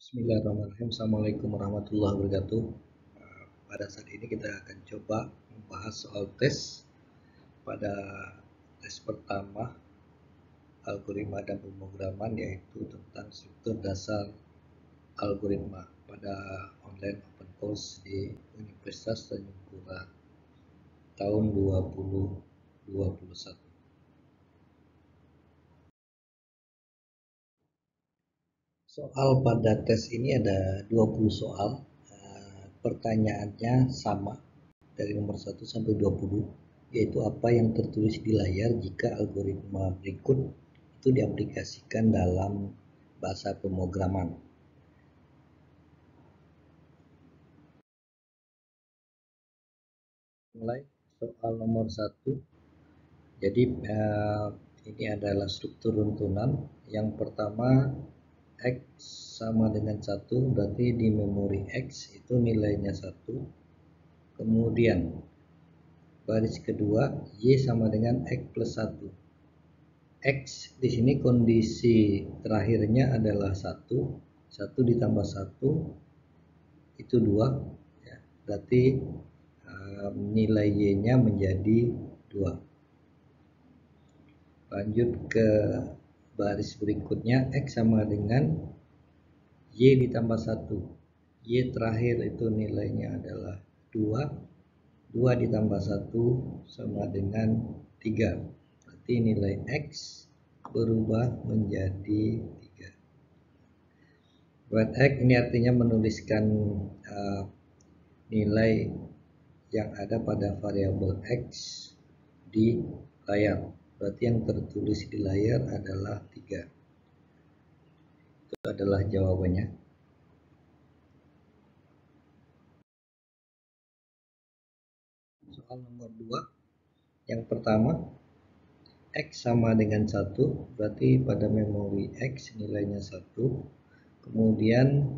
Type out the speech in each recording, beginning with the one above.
Bismillahirrahmanirrahim. Assalamualaikum warahmatullahi wabarakatuh. Pada saat ini kita akan coba membahas soal tes. Pada tes pertama algoritma dan pemrograman, yaitu tentang struktur dasar algoritma pada online open course di Universitas Tanjung Pura tahun 2021. Soal pada tes ini ada 20 soal. Pertanyaannya sama dari nomor 1 sampai 20, yaitu apa yang tertulis di layar jika algoritma berikut itu diaplikasikan dalam bahasa pemrograman. Mulai soal nomor 1. Jadi ini adalah struktur runtunan. Yang pertama, X sama dengan 1, berarti di memori X itu nilainya 1. Kemudian baris kedua, Y sama dengan X plus 1. X di sini kondisi terakhirnya adalah 1. 1 ditambah 1 itu 2. Ya, berarti nilai Y-nya menjadi 2. Lanjut ke baris berikutnya, X sama dengan Y ditambah 1. Y terakhir itu nilainya adalah 2. 2 ditambah 1 sama dengan 3. Berarti nilai X berubah menjadi 3. Buat X ini artinya menuliskan nilai yang ada pada variabel X di layar. Berarti yang tertulis di layar adalah 3. Itu adalah jawabannya. Soal nomor 2. Yang pertama, X sama dengan 1, berarti pada memori X nilainya 1. Kemudian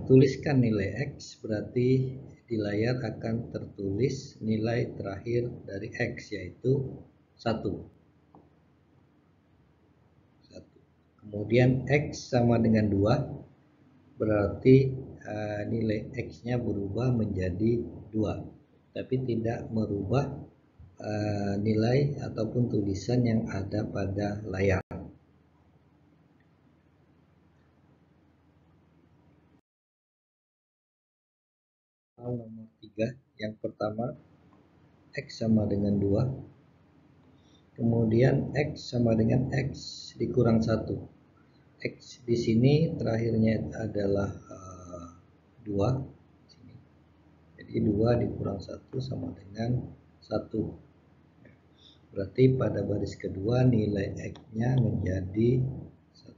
tuliskan nilai X, berarti di layar akan tertulis nilai terakhir dari X, yaitu 1. Kemudian X sama dengan 2, berarti nilai X-nya berubah menjadi 2, tapi tidak merubah nilai ataupun tulisan yang ada pada layar. Nomor 3, yang pertama, X sama dengan 2, kemudian X sama dengan X dikurang 1. X di sini terakhirnya adalah 2. Jadi 2 dikurang 1 sama dengan 1. Berarti pada baris kedua nilai X-nya menjadi 1.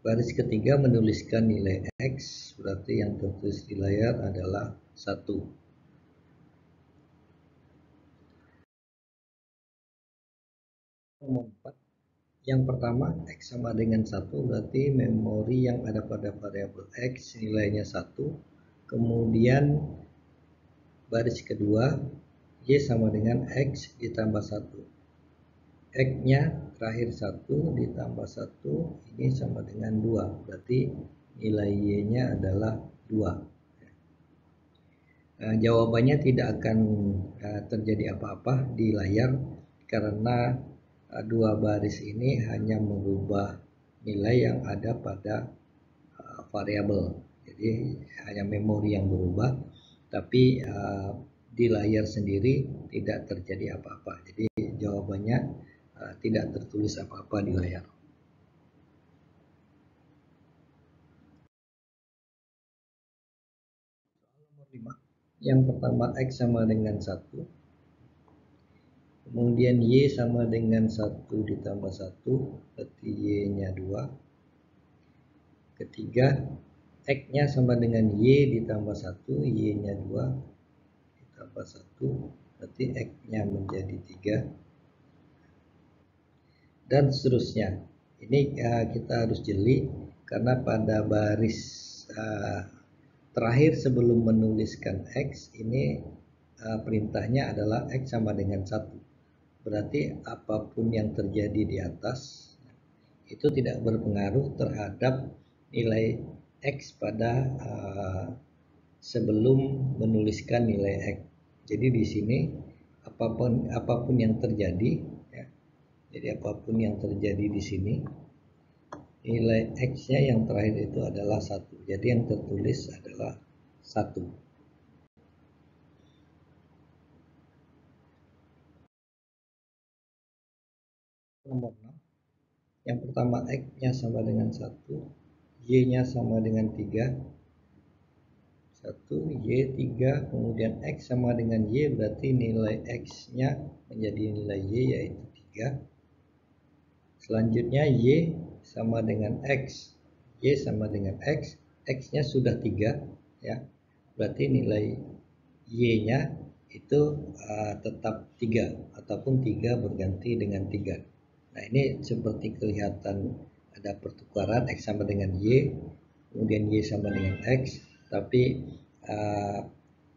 Baris ketiga menuliskan nilai X, berarti yang tertulis di layar adalah 1. Nomor 4. Yang pertama, X sama dengan 1, berarti memori yang ada pada variabel X nilainya 1. Kemudian baris kedua, Y sama dengan X ditambah 1. X-nya terakhir 1 ditambah 1, ini sama dengan 2. Berarti nilai Y-nya adalah 2. Jawabannya tidak akan terjadi apa-apa di layar, karena dua baris ini hanya merubah nilai yang ada pada variabel. Jadi hanya memori yang berubah, tapi di layar sendiri tidak terjadi apa-apa. Jadi jawabannya tidak tertulis apa-apa di layar. Soal nomor 5. Yang pertama, X sama dengan 1. Kemudian Y sama dengan 1 ditambah 1, berarti Y-nya 2. Ketiga, X-nya sama dengan Y ditambah 1, Y-nya 2 ditambah 1, berarti X-nya menjadi 3. Dan seterusnya. Ini kita harus jeli, karena pada baris terakhir sebelum menuliskan X, ini perintahnya adalah X sama dengan 1. Berarti apapun yang terjadi di atas itu tidak berpengaruh terhadap nilai X pada sebelum menuliskan nilai X. Jadi di sini apapun yang terjadi, ya, jadi apapun yang terjadi di sini, nilai X-nya yang terakhir itu adalah 1. Jadi yang tertulis adalah 1. Nomor 6. Yang pertama X-nya sama dengan 1, Y-nya sama dengan 3. 1, Y, 3, kemudian X sama dengan Y, berarti nilai X-nya menjadi nilai Y yaitu 3. Selanjutnya Y sama dengan X. Y sama dengan X, X-nya sudah 3, ya. Berarti nilai Y-nya itu tetap 3 ataupun 3 berganti dengan 3. Nah, ini seperti kelihatan ada pertukaran X sama dengan Y, kemudian Y sama dengan X, tapi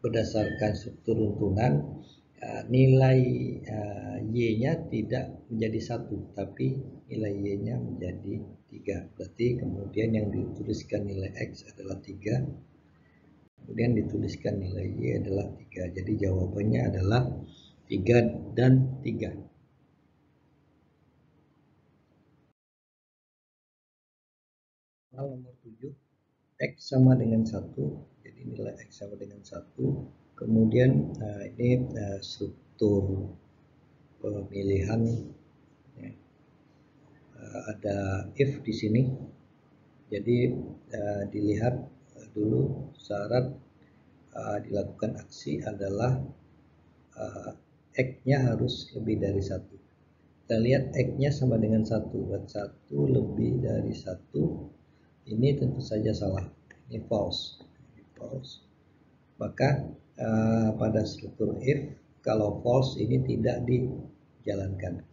berdasarkan struktur runtunan nilai Y-nya tidak menjadi 1, tapi nilai Y-nya menjadi 3. Berarti kemudian yang dituliskan nilai X adalah 3, kemudian dituliskan nilai Y adalah 3. Jadi jawabannya adalah 3 dan 3. Nomor 7, X sama dengan 1. Jadi nilai X sama dengan 1. Kemudian ini struktur pemilihan, ya. Ada if di sini. Jadi dilihat dulu syarat dilakukan aksi adalah X-nya harus lebih dari 1. Kita lihat X-nya sama dengan 1, buat 1 lebih dari 1, ini tentu saja salah, ini false. Maka pada struktur if, kalau false ini tidak dijalankan.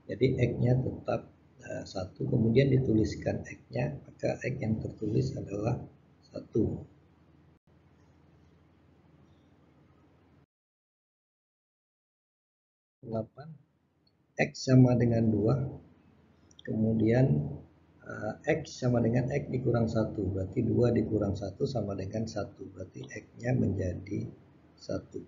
Jadi X-nya tetap 1, kemudian dituliskan X-nya, maka X yang tertulis adalah 1. X sama dengan 2, kemudian X sama dengan X dikurang 1, berarti 2 dikurang 1 sama dengan 1, berarti X-nya menjadi 1.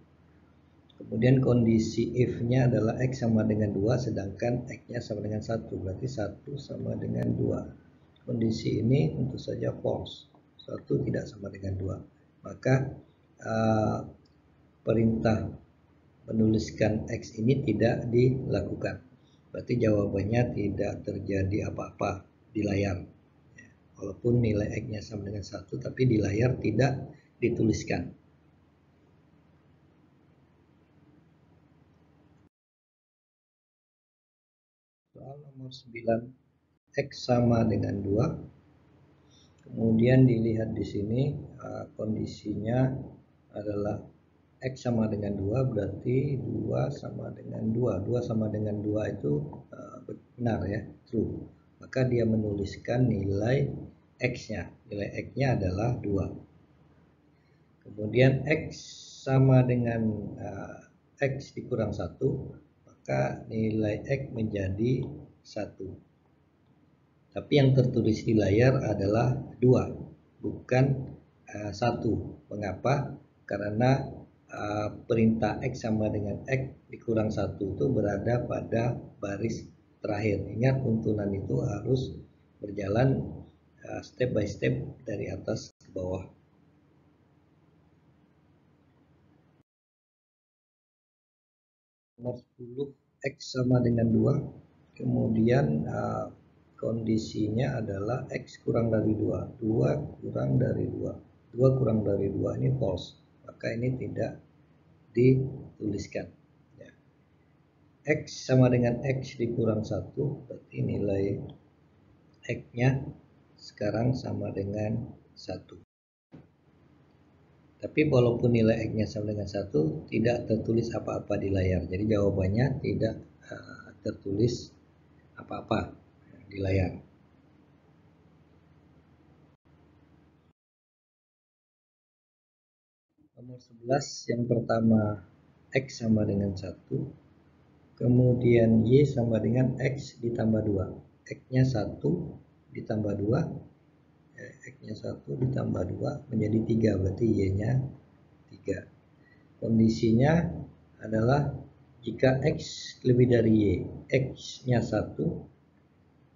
Kemudian kondisi if-nya adalah X sama dengan 2, sedangkan X-nya sama dengan 1, berarti 1 sama dengan 2. Kondisi ini tentu saja false, 1 tidak sama dengan 2. Maka perintah menuliskan X ini tidak dilakukan. Berarti jawabannya tidak terjadi apa-apa di layar. Walaupun nilai X-nya sama dengan 1, tapi di layar tidak dituliskan. Soal nomor 9, X sama dengan 2. Kemudian dilihat di sini kondisinya adalah X sama dengan 2, berarti 2 sama dengan 2. 2 sama dengan 2 itu benar, ya, true. Maka dia menuliskan nilai X-nya. Nilai X-nya adalah 2. Kemudian X sama dengan X dikurang 1, maka nilai X menjadi 1. Tapi yang tertulis di layar adalah 2, bukan 1. Mengapa? Karena perintah X sama dengan X dikurang 1 itu berada pada baris terakhir. Ingat, runtunan itu harus berjalan step by step dari atas ke bawah. Nomor 10, X sama dengan 2. Kemudian kondisinya adalah X kurang dari 2. 2 kurang dari 2. 2 kurang dari 2 ini false. Maka ini tidak dituliskan. Ya. X sama dengan X dikurang 1, berarti nilai X-nya sekarang sama dengan 1. Tapi walaupun nilai X-nya sama dengan 1, tidak tertulis apa-apa di layar. Jadi jawabannya tidak tertulis apa-apa di layar. Nomor 11, yang pertama X sama dengan 1, kemudian Y sama dengan X ditambah 2. X-nya 1 ditambah 2, X-nya 1 ditambah 2 menjadi 3, berarti Y-nya 3. Kondisinya adalah jika X lebih dari Y, X-nya 1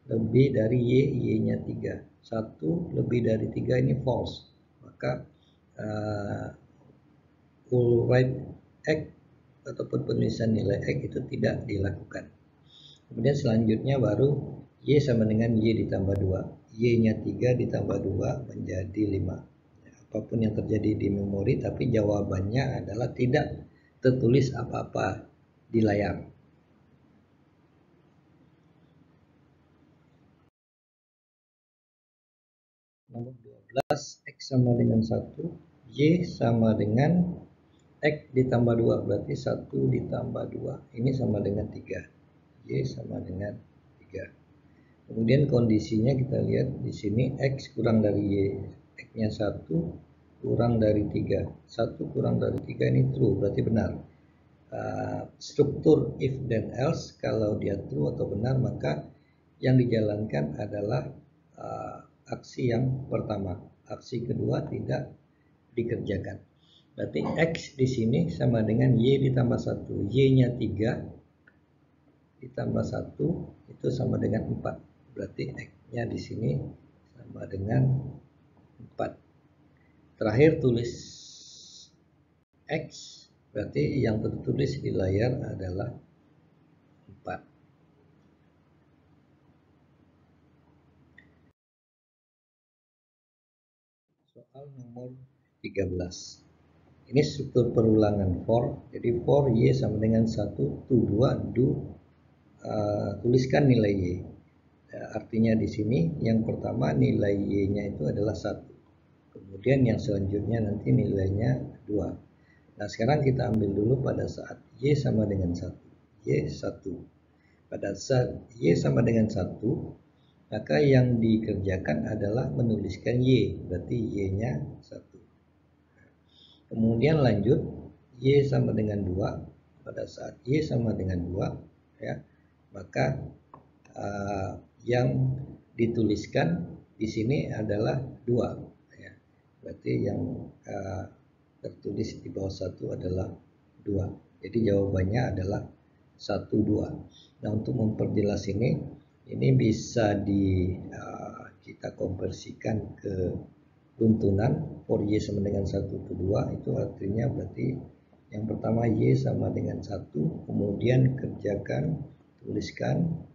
lebih dari Y, Y-nya 3. 1 lebih dari 3 ini false, maka full right X ataupun penulisan nilai X itu tidak dilakukan. Kemudian selanjutnya baru Y sama dengan Y ditambah 2. Y-nya 3 ditambah 2 menjadi 5. Apapun yang terjadi di memori, tapi jawabannya adalah tidak tertulis apa-apa di layar. Nomor 12, X sama dengan 1, Y sama dengan X ditambah 2, berarti 1 ditambah 2, ini sama dengan 3. Y sama dengan 3. Kemudian kondisinya kita lihat di sini X kurang dari Y. X-nya 1 kurang dari 3. 1 kurang dari 3 ini true, berarti benar. Struktur if dan else, kalau dia true atau benar, maka yang dijalankan adalah aksi yang pertama. Aksi kedua tidak dikerjakan. Berarti X di sini sama dengan Y ditambah 1. Y-nya 3 ditambah 1 itu sama dengan 4. Berarti X-nya di sini sama dengan 4. Terakhir tulis X, berarti yang tertulis di layar adalah 4. Soal nomor 13. Ini struktur perulangan for. Jadi for Y sama dengan 1 to 2 do tuliskan nilai Y. Artinya di sini yang pertama nilai Y-nya itu adalah 1. Kemudian yang selanjutnya nanti nilainya 2. Nah, sekarang kita ambil dulu pada saat Y sama dengan 1. Y 1. Pada saat Y sama dengan 1, maka yang dikerjakan adalah menuliskan Y. Berarti Y-nya 1. Kemudian lanjut Y sama dengan 2. Pada saat Y sama dengan 2, ya, maka yang dituliskan di sini adalah 2, ya. Berarti yang tertulis di bawah 1 adalah 2. Jadi jawabannya adalah 1, 2. Nah, untuk memperjelas ini bisa kita konversikan ke runtunan. For Y sama dengan 1 to 2 itu artinya berarti yang pertama Y sama dengan 1, kemudian kerjakan, tuliskan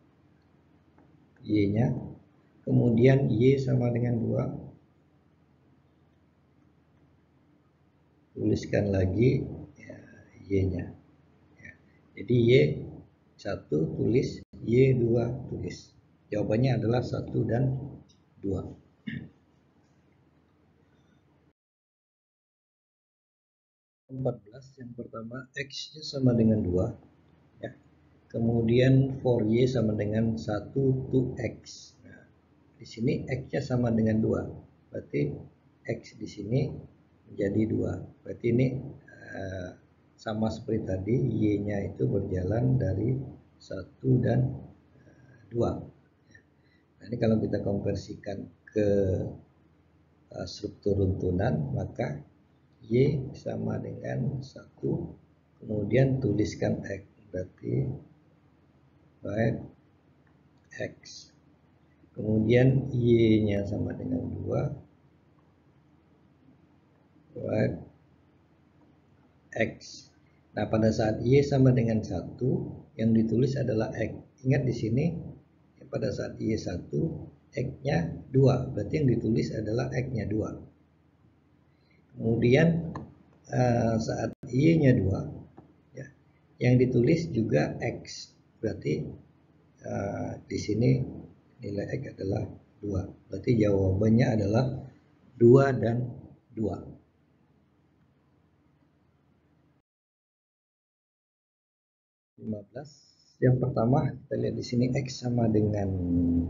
Y-nya, kemudian Y sama dengan 2, tuliskan lagi ya, Y-nya, ya. Jadi Y 1 tulis, Y 2 tulis. Jawabannya adalah 1 dan 2. 14, yang pertama X-nya sama dengan 2, ya. Kemudian for Y sama dengan 1 to X. Nah, di sini X-nya sama dengan 2. Berarti X di sini menjadi 2. Berarti ini sama seperti tadi, Y-nya itu berjalan dari 1 dan 2. Nah, ini kalau kita konversikan ke struktur runtunan, maka Y sama dengan 1, kemudian tuliskan X, berarti right X. Kemudian Y-nya sama dengan 2, right X. Nah, pada saat Y sama dengan 1, yang ditulis adalah X. Ingat di sini, pada saat Y 1, X-nya 2, berarti yang ditulis adalah X-nya 2. Kemudian saat Y-nya 2, ya, yang ditulis juga X, berarti di sini nilai X adalah 2. Berarti jawabannya adalah 2 dan 2. 15. Yang pertama kita lihat di sini X sama dengan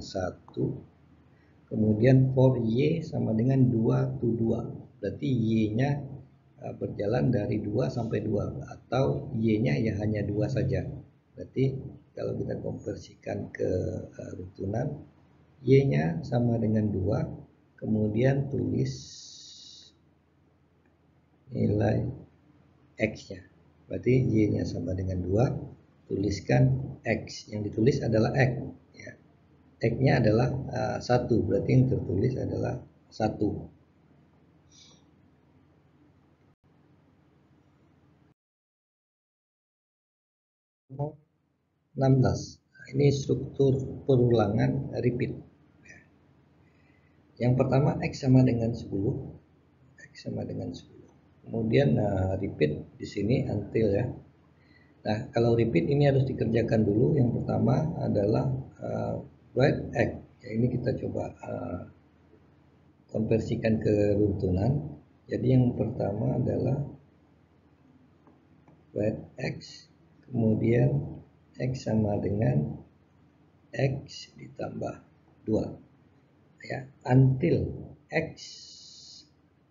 1. Kemudian for Y sama dengan 2 to 2. Berarti Y-nya berjalan dari 2 sampai 2, atau Y-nya ya hanya 2 saja. Berarti kalau kita konversikan ke rutunan, Y-nya sama dengan 2, kemudian tulis nilai X-nya. Berarti Y-nya sama dengan 2, tuliskan X. Yang ditulis adalah X. Ya. X-nya adalah 1, berarti yang tertulis adalah 1. 16. Nah, ini struktur perulangan repeat. Yang pertama X sama dengan 10. X sama dengan 10. Kemudian repeat di sini until ya. Nah, kalau repeat ini harus dikerjakan dulu. Yang pertama adalah write X. Ya, ini kita coba konversikan ke runtunan. Jadi yang pertama adalah write X, kemudian X sama dengan X ditambah 2. Ya, until X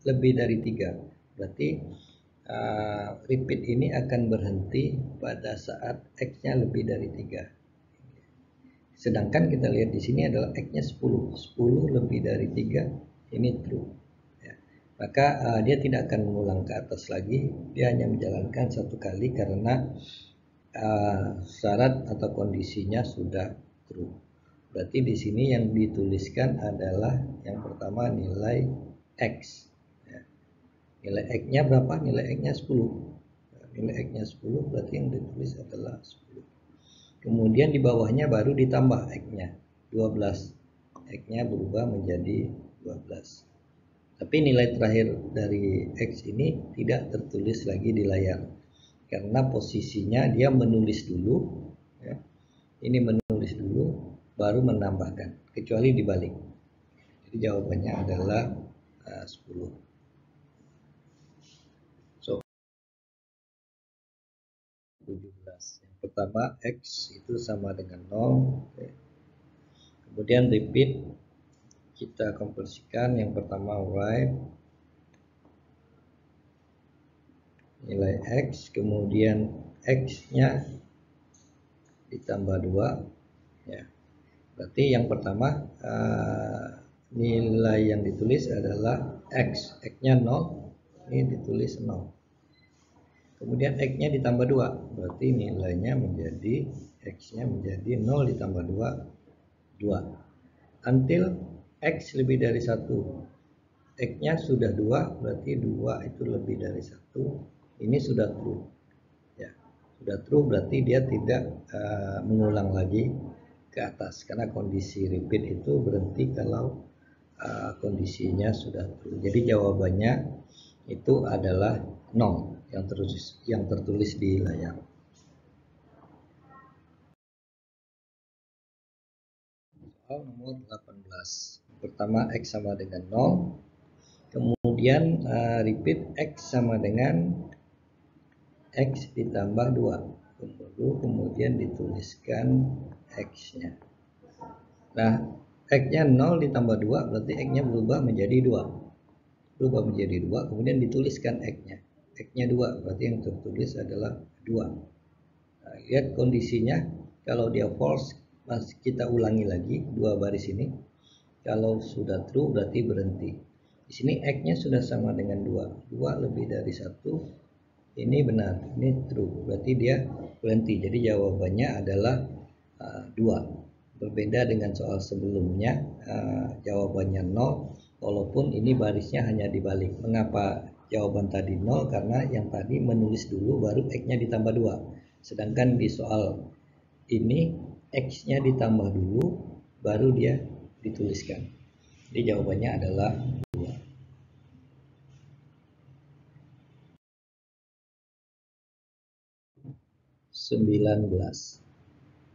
lebih dari 3. Berarti repeat ini akan berhenti pada saat X-nya lebih dari 3. Sedangkan kita lihat di sini adalah X-nya 10. 10 lebih dari 3, ini true. Ya. Maka dia tidak akan mengulang ke atas lagi, dia hanya menjalankan satu kali karena syarat atau kondisinya sudah true. Berarti di sini yang dituliskan adalah yang pertama nilai X. Ya. Nilai X-nya berapa? Nilai X-nya 10. Nilai X-nya 10 berarti yang ditulis adalah 10. Kemudian di bawahnya baru ditambah X-nya 12. X-nya berubah menjadi 12. Tapi nilai terakhir dari X ini tidak tertulis lagi di layar. Karena posisinya dia menulis dulu. Ya. Ini menulis dulu, baru menambahkan, kecuali dibalik. Jadi jawabannya adalah 10. So 17. Yang pertama X itu sama dengan 0. Kemudian repeat, kita konversikan. Yang pertama write nilai X, kemudian X-nya ditambah 2. Ya. Berarti yang pertama nilai yang ditulis adalah X. X-nya 0, ini ditulis 0. Kemudian X-nya ditambah 2. Berarti nilainya menjadi X-nya menjadi 0 ditambah 2, 2. Until X lebih dari 1. X-nya sudah 2, berarti 2 itu lebih dari 1. Ini sudah true. Ya, sudah true berarti dia tidak mengulang lagi ke atas, karena kondisi repeat itu berhenti kalau kondisinya sudah true. Jadi jawabannya itu adalah 0 yang tertulis di layar. Soal nomor 18. Pertama X sama dengan 0. Kemudian repeat X sama dengan X ditambah 2. Kemudian dituliskan X-nya. Nah, X-nya 0 ditambah 2 berarti X-nya berubah menjadi 2. Berubah menjadi 2, kemudian dituliskan X-nya. X-nya 2, berarti yang tertulis adalah 2. Nah, lihat kondisinya, kalau dia false, kita ulangi lagi 2 baris ini. Kalau sudah true berarti berhenti. Di sini X-nya sudah sama dengan 2. 2 lebih dari 1. Ini benar, ini true, berarti dia berhenti. Jadi jawabannya adalah 2. Berbeda dengan soal sebelumnya, jawabannya 0, walaupun ini barisnya hanya dibalik. Mengapa jawaban tadi 0? Karena yang tadi menulis dulu baru X-nya ditambah 2. Sedangkan di soal ini X-nya ditambah dulu baru dia dituliskan. Jadi jawabannya adalah 2.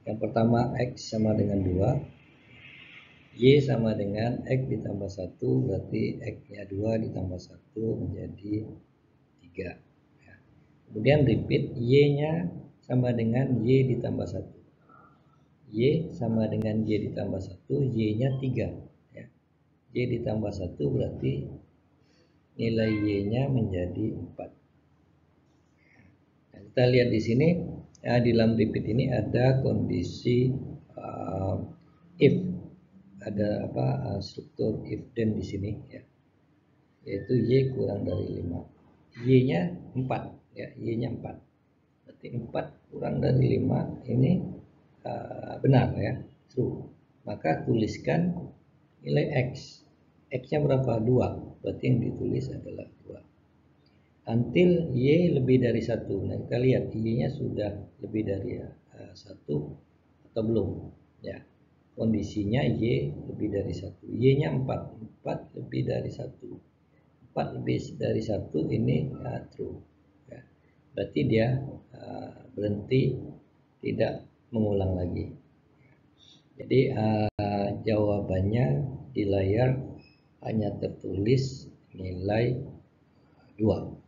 Yang pertama X sama dengan 2, Y sama dengan X ditambah 1, berarti X-nya 2 ditambah 1 menjadi 3. Ya. Kemudian repeat, Y-nya sama dengan Y ditambah 1. Y sama dengan Y ditambah 1, Y-nya 3. Ya. Y ditambah 1 berarti nilai Y-nya menjadi 4. Nah, kita lihat di sini Nah, di dalam repeat ini ada kondisi if, ada struktur if then di sini ya, yaitu y kurang dari 5. Y-nya 4 ya, Y-nya 4. Berarti 4 kurang dari 5 ini benar ya, true. Maka tuliskan nilai x. X-nya berapa? 2. Berarti yang ditulis adalah 2. Until y lebih dari 1. Nah, kita lihat y-nya sudah lebih dari 1 atau belum ya. Kondisinya y lebih dari 1. Y-nya 4. 4 lebih dari 1. 4 lebih dari 1 ini true ya. Berarti dia berhenti, tidak mengulang lagi. Jadi jawabannya di layar hanya tertulis nilai 2.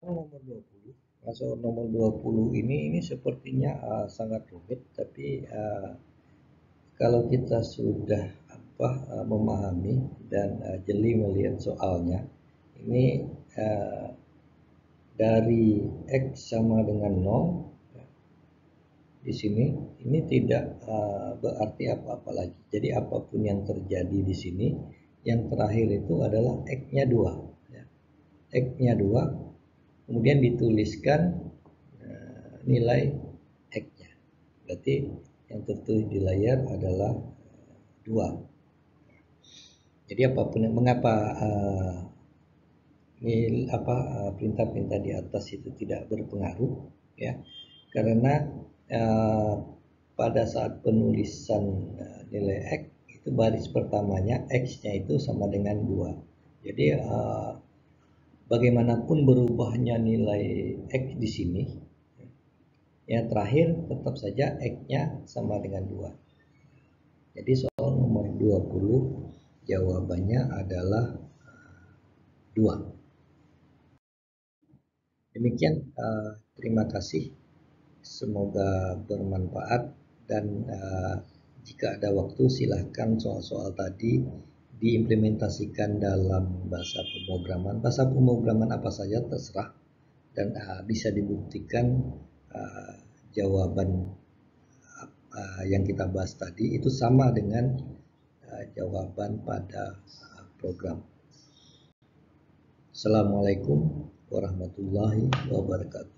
Nomor 20. Soal nomor 20 ini sepertinya sangat rumit, tapi kalau kita sudah memahami dan jeli melihat soalnya, ini dari x sama dengan 0 di sini, ini tidak berarti apa-apa lagi. Jadi apapun yang terjadi di sini, yang terakhir itu adalah x-nya 2 ya. X-nya 2, kemudian dituliskan nilai x-nya. Berarti yang tertulis di layar adalah 2. Jadi apapun yang mengapa perintah-perintah di atas itu tidak berpengaruh ya, karena pada saat penulisan nilai x itu baris pertamanya x-nya itu sama dengan 2. Jadi bagaimanapun berubahnya nilai x di sini, yang terakhir tetap saja x-nya sama dengan 2. Jadi soal nomor 20 jawabannya adalah 2. Demikian, terima kasih. Semoga bermanfaat, dan jika ada waktu silahkan soal-soal tadi diimplementasikan dalam bahasa pemrograman. Bahasa pemrograman apa saja terserah, dan bisa dibuktikan jawaban yang kita bahas tadi itu sama dengan jawaban pada program. Assalamualaikum warahmatullahi wabarakatuh.